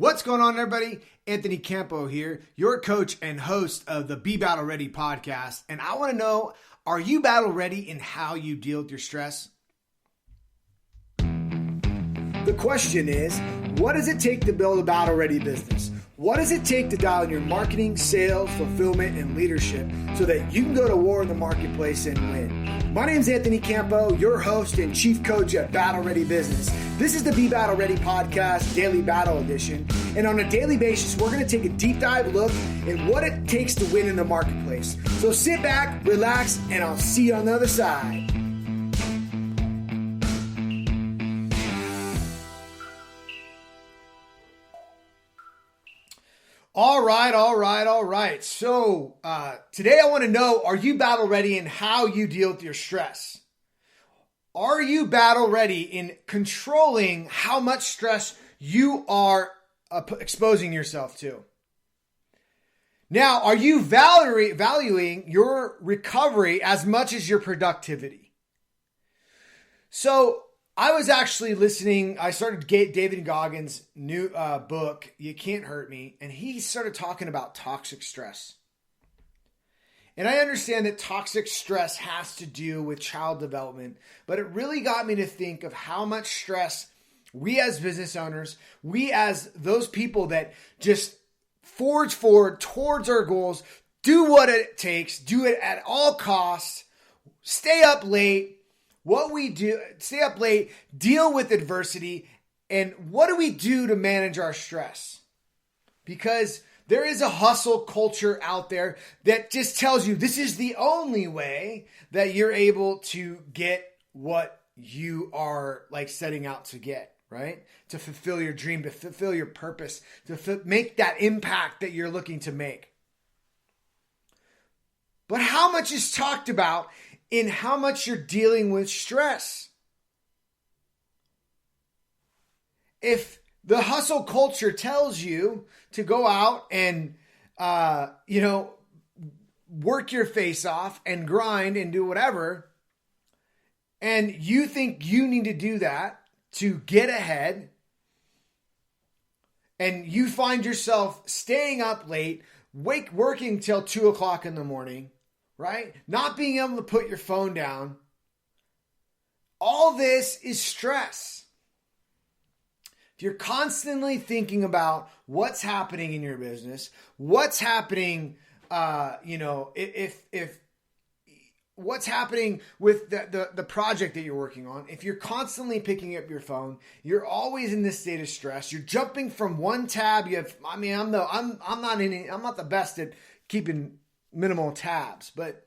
What's going on, everybody? Anthony Campo here, your coach and host of the Be Battle Ready podcast. And I want to know, are you battle ready in how you deal with your stress? The question is, what does it take to build a battle ready business? What does it take to dial in your marketing, sales, fulfillment, and leadership so that you can go to war in the marketplace and win? My name is Anthony Campo, your host and chief coach at Battle Ready Business. This is the Be Battle Ready podcast, Daily Battle Edition. And on a daily basis, we're going to take a deep dive look at what it takes to win in the marketplace. So sit back, relax, and I'll see you on the other side. All right. So today I want to know, are you battle ready in how you deal with your stress? Are you battle ready in controlling how much stress you are exposing yourself to? Now, are you valuing your recovery as much as your productivity? So I was actually listening. I started David Goggins' new book, You Can't Hurt Me. And he started talking about toxic stress. And I understand that toxic stress has to do with child development. But it really got me to think of how much stress we as business owners, we as those people that just forge forward towards our goals, do what it takes, do it at all costs, stay up late. What we do, stay up late, deal with adversity, and what do we do to manage our stress? Because there is a hustle culture out there that just tells you this is the only way that you're able to get what you are like setting out to get, right? To fulfill your dream, to fulfill your purpose, to make that impact that you're looking to make. But how much is talked about in how much you're dealing with stress? If the hustle culture tells you to go out and, work your face off and grind and do whatever, and you think you need to do that to get ahead, and you find yourself staying up late, working till 2 o'clock in the morning, right? Not being able to put your phone down. All this is stress. If you're constantly thinking about what's happening in your business, what's happening, if what's happening with the project that you're working on, if you're constantly picking up your phone, you're always in this state of stress. You're jumping from one tab. I'm not the best at keeping minimal tabs, but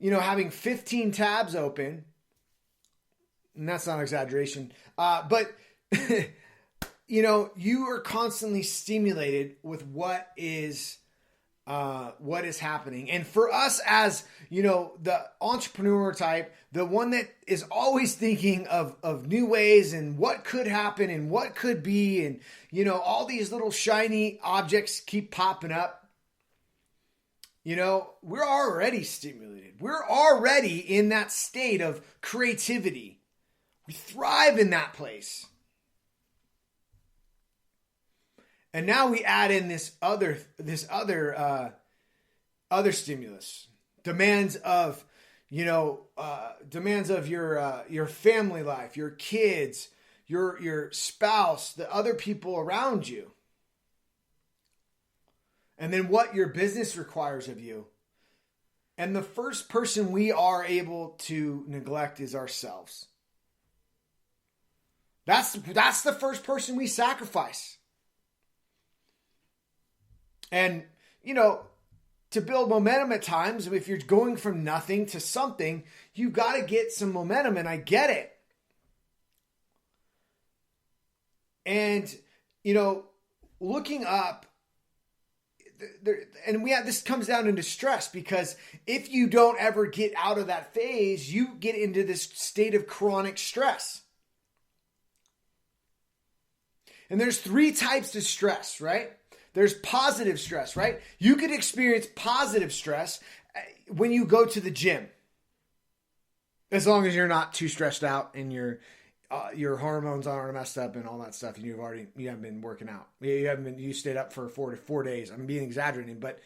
having 15 tabs open, and that's not exaggeration, but you are constantly stimulated with what is happening. And for us as, the entrepreneur type, the one that is always thinking of new ways and what could happen and what could be, and, all these little shiny objects keep popping up. We're already stimulated. We're already in that state of creativity. We thrive in that place. And now we add in this other stimulus, demands of your family life, your kids, your spouse, the other people around you. And then what your business requires of you. And the first person we are able to neglect is ourselves. That's the first person we sacrifice. And, to build momentum at times, if you're going from nothing to something, you got to get some momentum, and I get it. And, looking up, this comes down into stress, because if you don't ever get out of that phase, you get into this state of chronic stress. And there's 3 types of stress, right? There's positive stress, right? You could experience positive stress when you go to the gym, as long as you're not too stressed out and you're your hormones aren't messed up and all that stuff, and you haven't been working out. You stayed up for 4 days. I'm being exaggerating, but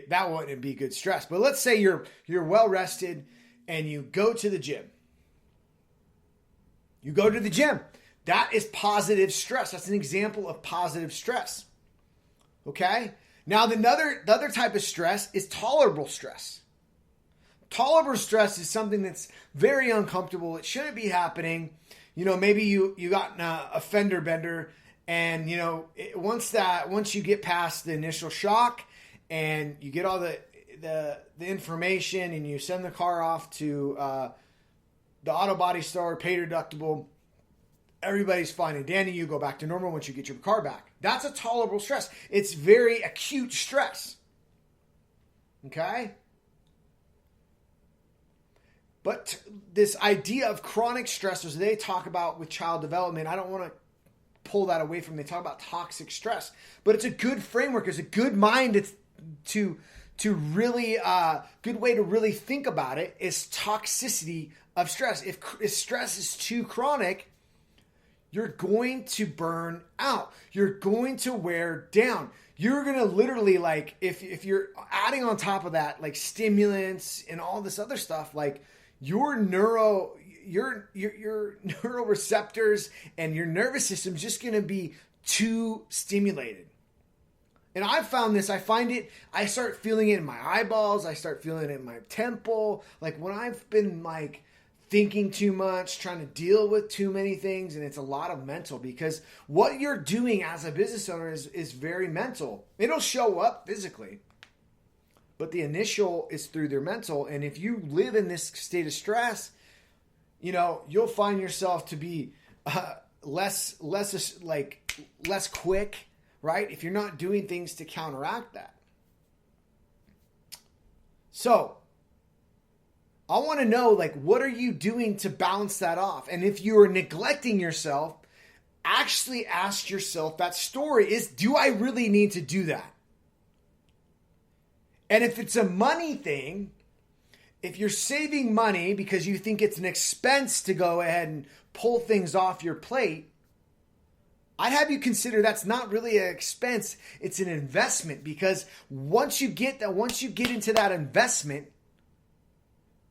that wouldn't be good stress. But let's say you're well rested and you go to the gym. You go to the gym. That is positive stress. That's an example of positive stress. Okay? Now, the other type of stress is tolerable stress. Tolerable stress is something that's very uncomfortable. It shouldn't be happening. Maybe you got a fender bender, and once you get past the initial shock and you get all the information and you send the car off to the auto body store, pay deductible, everybody's fine and dandy. You go back to normal once you get your car back. That's a tolerable stress. It's very acute stress. Okay? But this idea of chronic stressors they talk about with child development, I don't want to pull that away from them. They talk about toxic stress. But it's a good framework. It's a good mind to really, good way to really think about it is toxicity of stress. If stress is too chronic, you're going to burn out. You're going to wear down. You're going to literally, like, if you're adding on top of that, like stimulants and all this other stuff, like your neuroreceptors and your nervous system is just going to be too stimulated. And I've found this. I start feeling it in my eyeballs. I start feeling it in my temple. Like when I've been like thinking too much, trying to deal with too many things, and it's a lot of mental, because what you're doing as a business owner is very mental. It'll show up physically, but the initial is through their mental. And if you live in this state of stress, you'll find yourself to be less quick, right? If you're not doing things to counteract that. So I want to know, like, what are you doing to balance that off? And if you are neglecting yourself, actually ask yourself that story is, do I really need to do that? And if it's a money thing, if you're saving money because you think it's an expense to go ahead and pull things off your plate, I'd have you consider that's not really an expense, it's an investment. Because once you get into that investment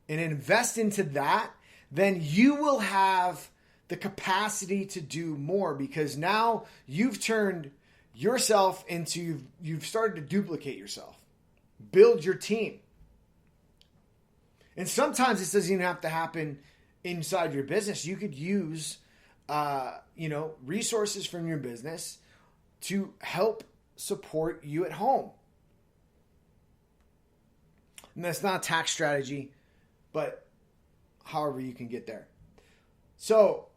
and invest into that, then you will have the capacity to do more, because now you've turned yourself into, you've started to duplicate yourself, build your team. And sometimes this doesn't even have to happen inside your business. You could use resources from your business to help support you at home. And that's not a tax strategy, but however you can get there. So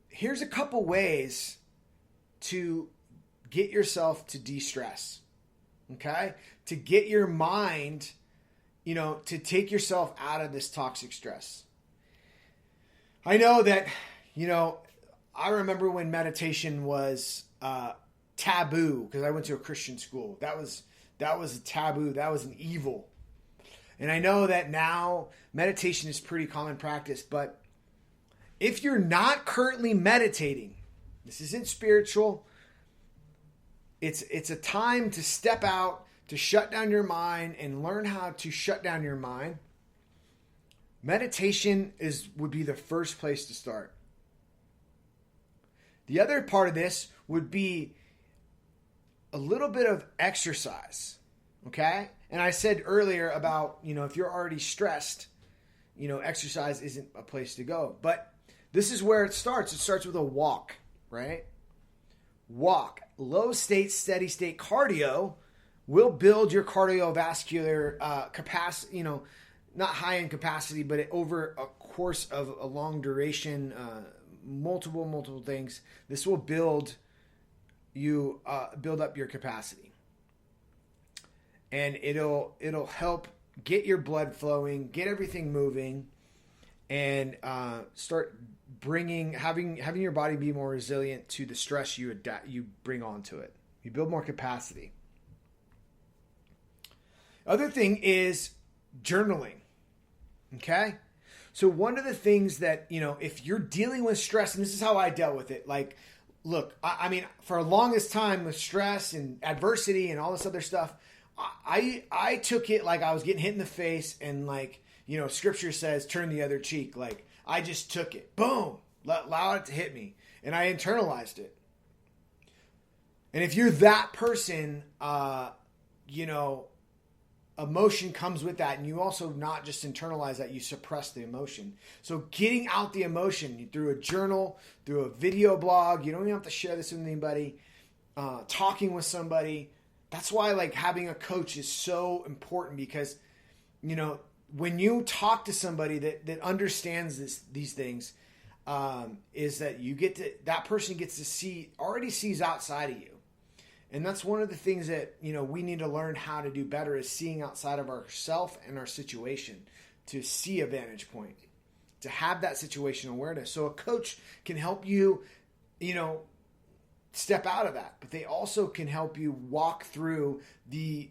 here's a couple ways to get yourself to de-stress, okay? To get your mind, to take yourself out of this toxic stress. I know that, I remember when meditation was taboo, because I went to a Christian school. That was a taboo. That was an evil. And I know that now meditation is pretty common practice, but if you're not currently meditating, this isn't spiritual. It's a time to step out, to shut down your mind and learn how to shut down your mind. Meditation would be the first place to start. The other part of this would be a little bit of exercise, okay? And I said earlier about, if you're already stressed, exercise isn't a place to go. But this is where it starts. It starts with a walk, right? Walk. Low state, steady state cardio will build your cardiovascular capacity, not high in capacity, but over a course of a long duration, multiple things. This will build up your capacity. And it'll help get your blood flowing, get everything moving, and start having your body be more resilient to the stress you bring onto it. You build more capacity. Other thing is journaling. Okay? So one of the things that, if you're dealing with stress, and this is how I dealt with it, like, look, I mean, for the longest time with stress and adversity and all this other stuff, I took it like I was getting hit in the face, and like, scripture says, turn the other cheek. Like, I just took it. Boom. Allow it to hit me. And I internalized it. And if you're that person, emotion comes with that, and you also not just internalize that, you suppress the emotion. So getting out the emotion through a journal, through a video blog, you don't even have to share this with anybody, talking with somebody. That's why like having a coach is so important, because, when you talk to somebody that understands these things, is that that person gets to already sees outside of you. And that's one of the things that, we need to learn how to do better, is seeing outside of ourselves and our situation, to see a vantage point, to have that situational awareness. So a coach can help you, step out of that, but they also can help you walk through the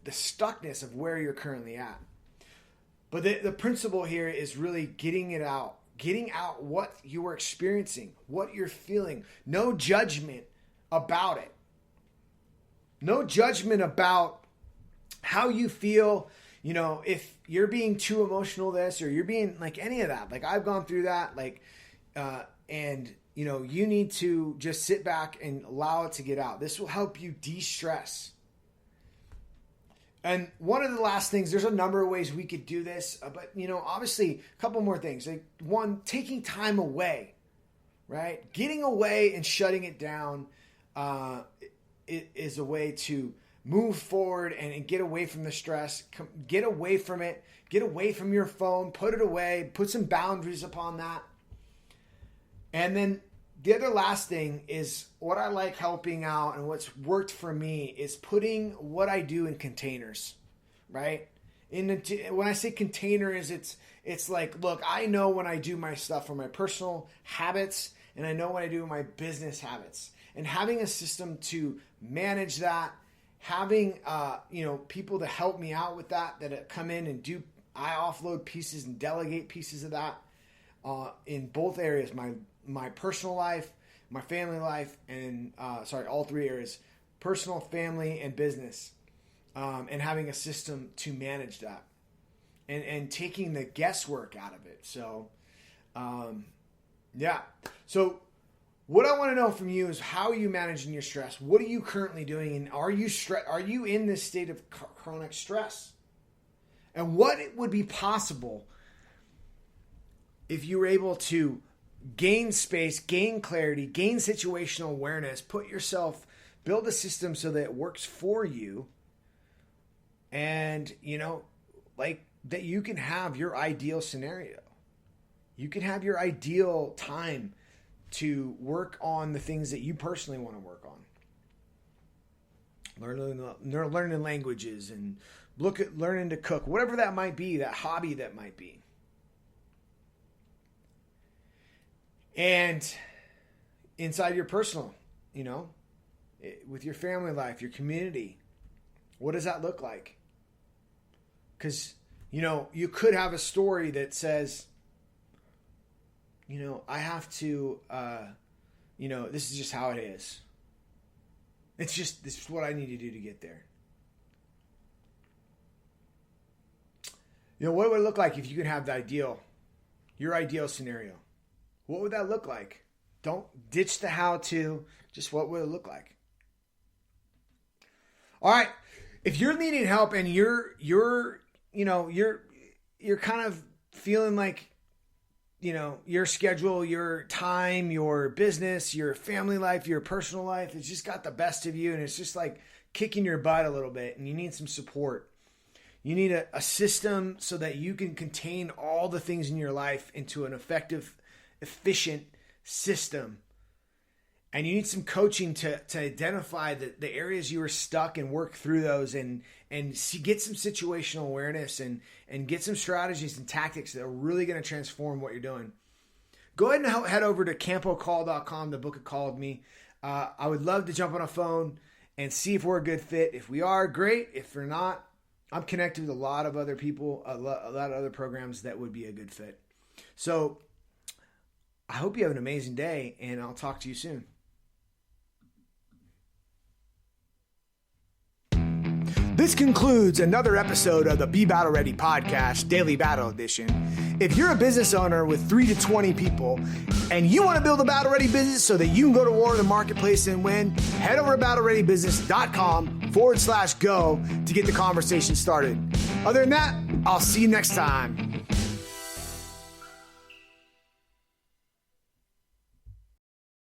stuckness of where you're currently at. But the principle here is really getting out what you are experiencing, what you're feeling. No judgment about it. No judgment about how you feel, if you're being too emotional this, or you're being like any of that. Like, I've gone through that, like, and you need to just sit back and allow it to get out. This will help you de-stress. And one of the last things, there's a number of ways we could do this, but obviously a couple more things. Like, one, taking time away, right? Getting away and shutting it down, it is a way to move forward and get away from the stress, get away from it, get away from your phone, put it away, put some boundaries upon that. And then the other last thing is what I like helping out, and what's worked for me, is putting what I do in containers, right? When I say containers, it's like, look, I know when I do my stuff for my personal habits, and I know when I do my business habits. And having a system to manage that, having people to help me out with that come in and I offload pieces and delegate pieces of that in both areas, my personal life, my family life, and all three areas: personal, family, and business, and having a system to manage that, and taking the guesswork out of it. So, yeah. So what I want to know from you is, how are you managing your stress? What are you currently doing? And are you in this state of chronic stress? And what would be possible if you were able to gain space, gain clarity, gain situational awareness, build a system so that it works for you, and, like that you can have your ideal scenario. You can have your ideal time to work on the things that you personally want to work on. Learning languages, and learning to cook, whatever that might be, that hobby that might be. And inside your personal, with your family life, your community, what does that look like? Because, you could have a story that says, I have to, this is just how it is. This is what I need to do to get there. What would it look like if you could have your ideal scenario? What would that look like? Don't ditch the how-to, just what would it look like? All right. If you're needing help and you're kind of feeling like, your schedule, your time, your business, your family life, your personal life, it's just got the best of you, and it's just like kicking your butt a little bit, and you need some support. You need a system so that you can contain all the things in your life into an effective, efficient system. And you need some coaching to identify the areas you are stuck and work through those, and get some situational awareness and get some strategies and tactics that are really going to transform what you're doing. Go ahead and head over to campocall.com to book a call with me. I would love to jump on a phone and see if we're a good fit. If we are, great. If we're not, I'm connected with a lot of other people, a lot of other programs that would be a good fit. So I hope you have an amazing day, and I'll talk to you soon. This concludes another episode of the Be Battle Ready podcast, Daily Battle Edition. If you're a business owner with 3 to 20 people and you want to build a battle ready business so that you can go to war in the marketplace and win, head over to battlereadybusiness.com/go to get the conversation started. Other than that, I'll see you next time.